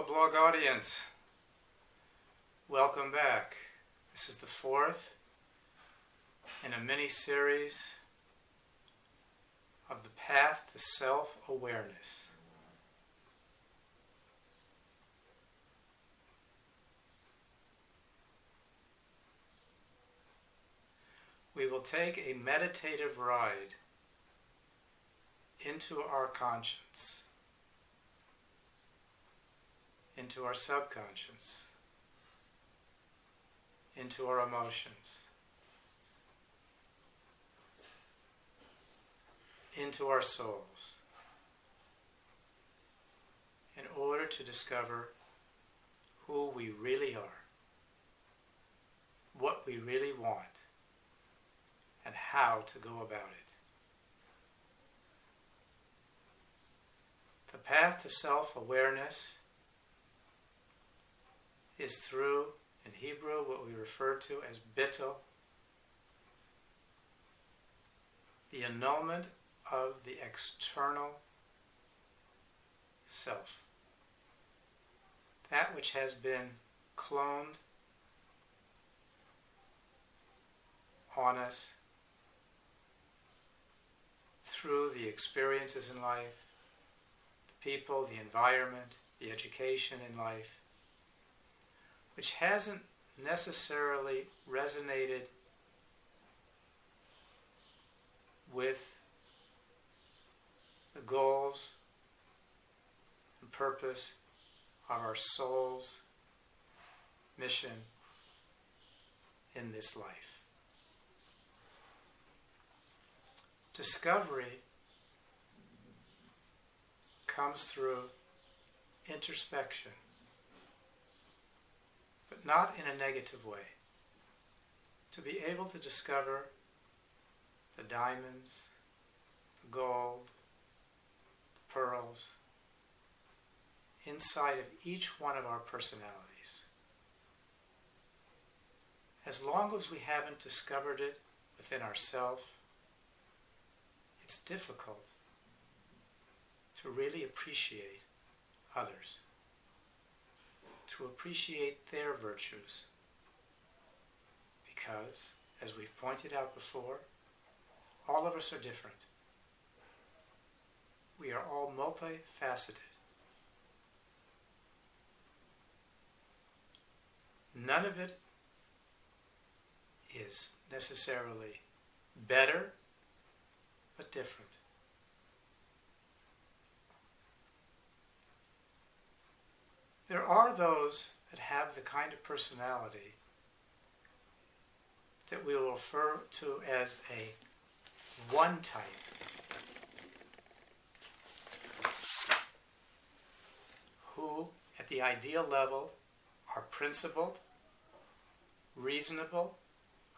Hello, blog audience. Welcome back. This is the fourth in a mini-series of the path to self-awareness. We will take a meditative ride into our conscience, into our subconscious, into our emotions, into our souls, in order to discover who we really are, what we really want, and how to go about it. The path to self-awareness is through, in Hebrew, what we refer to as bittul, the annulment of the external self, that which has been cloned on us through the experiences in life, the people, the environment, the education in life, which hasn't necessarily resonated with the goals and purpose of our soul's mission in this life. Discovery comes through introspection, but not in a negative way. To be able to discover the diamonds, the gold, the pearls, inside of each one of our personalities. As long as we haven't discovered it within ourselves, it's difficult to really appreciate others, to appreciate their virtues, because, as we've pointed out before, all of us are different. We are all multifaceted. None of it is necessarily better, but different. There are those that have the kind of personality that we will refer to as a one type. Who, at the ideal level, are principled, reasonable,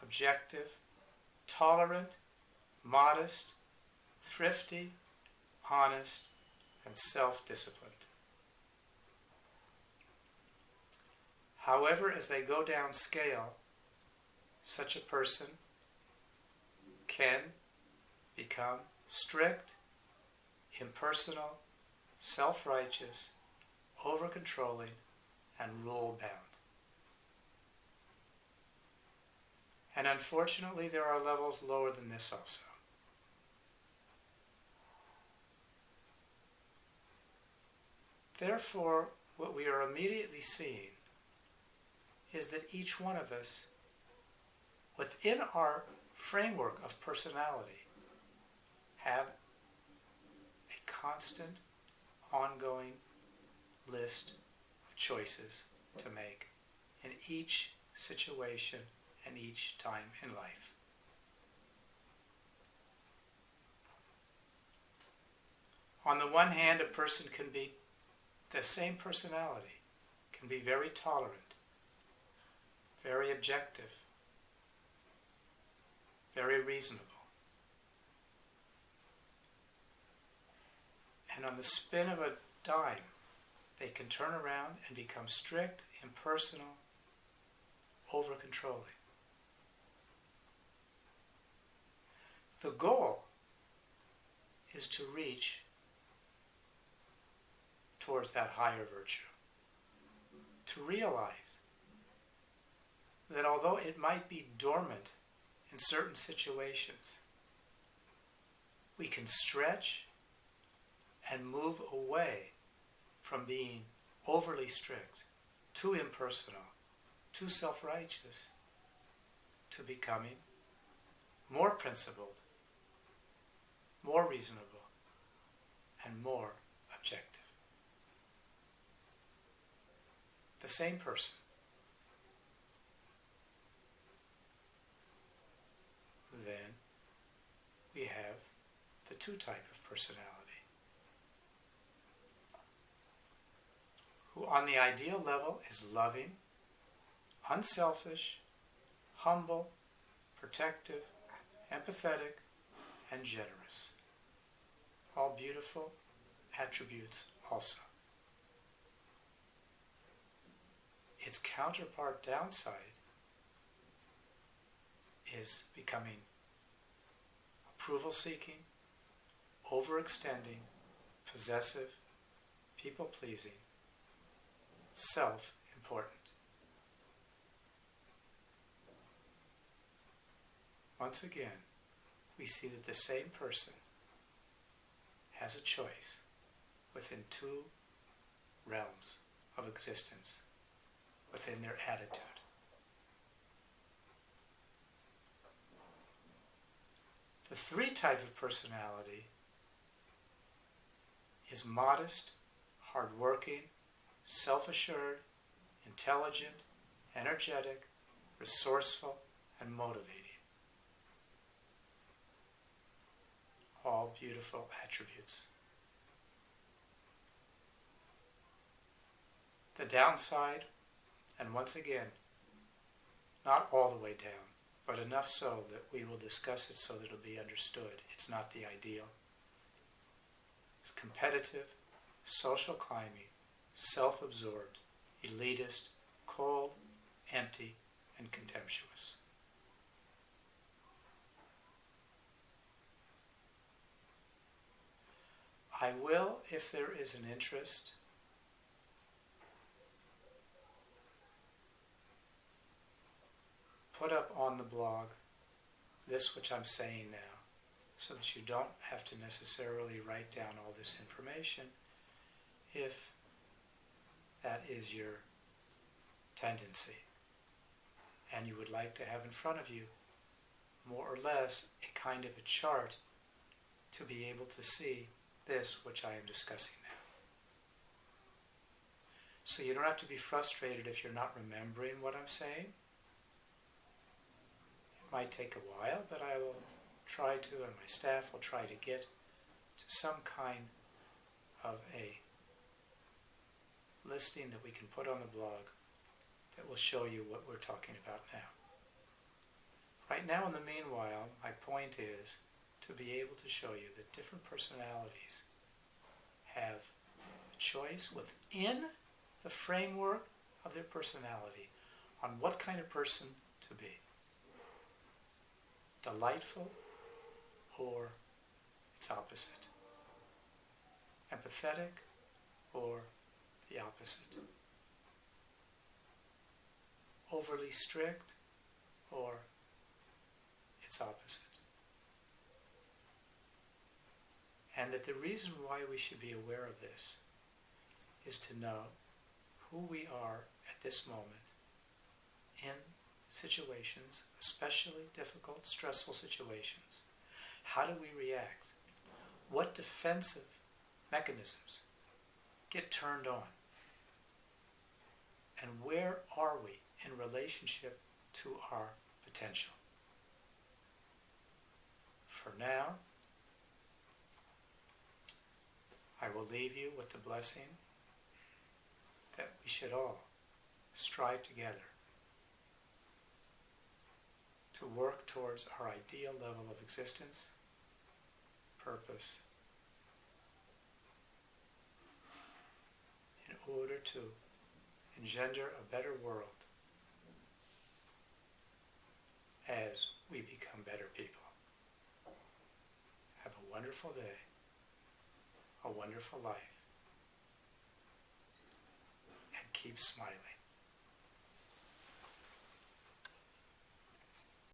objective, tolerant, modest, thrifty, honest, and self-disciplined. However, as they go down scale, such a person can become strict, impersonal, self-righteous, over-controlling, and rule-bound. And unfortunately, there are levels lower than this also. Therefore, what we are immediately seeing is that each one of us, within our framework of personality, have a constant, ongoing list of choices to make in each situation and each time in life. On the one hand, a person can be the same personality, can be very tolerant, very objective, very reasonable. And on the spin of a dime, they can turn around and become strict, impersonal, over-controlling. The goal is to reach towards that higher virtue. to realize that although it might be dormant in certain situations, we can stretch and move away from being overly strict, too impersonal, too self-righteous, to becoming more principled, more reasonable, and more objective. The same person. Then we have the two type of personality, who on the ideal level is loving, unselfish, humble, protective, empathetic, and generous. All beautiful attributes also. Its counterpart downside is becoming approval-seeking, overextending, possessive, people-pleasing, self-important. Once again, we see that the same person has a choice within two realms of existence, within their attitude. The three type of personality is modest, hardworking, self-assured, intelligent, energetic, resourceful, and motivating. All beautiful attributes. The downside, and once again, not all the way down, but enough so that we will discuss it so that it'll be understood. It's not the ideal. It's competitive, social climbing, self-absorbed, elitist, cold, empty, and contemptuous. I will, if there is an interest, put up on the blog this which I'm saying now, so that you don't have to necessarily write down all this information if that is your tendency, and you would like to have in front of you more or less a kind of a chart to be able to see this which I am discussing now. So you don't have to be frustrated if you're not remembering what I'm saying. It might take a while, but I will try to, and my staff will try to get to some kind of a listing that we can put on the blog that will show you what we're talking about now. Right now, in the meanwhile, my point is to be able to show you that different personalities have a choice within the framework of their personality on what kind of person to be. Delightful or its opposite. Empathetic or the opposite. Overly strict or its opposite. And that the reason why we should be aware of this is to know who we are at this moment in situations, especially difficult, stressful situations. How do we react? What defensive mechanisms get turned on? And where are we in relationship to our potential? For now, I will leave you with the blessing that we should all strive together to work towards our ideal level of existence, purpose, in order to engender a better world as we become better people. Have a wonderful day, a wonderful life, and keep smiling.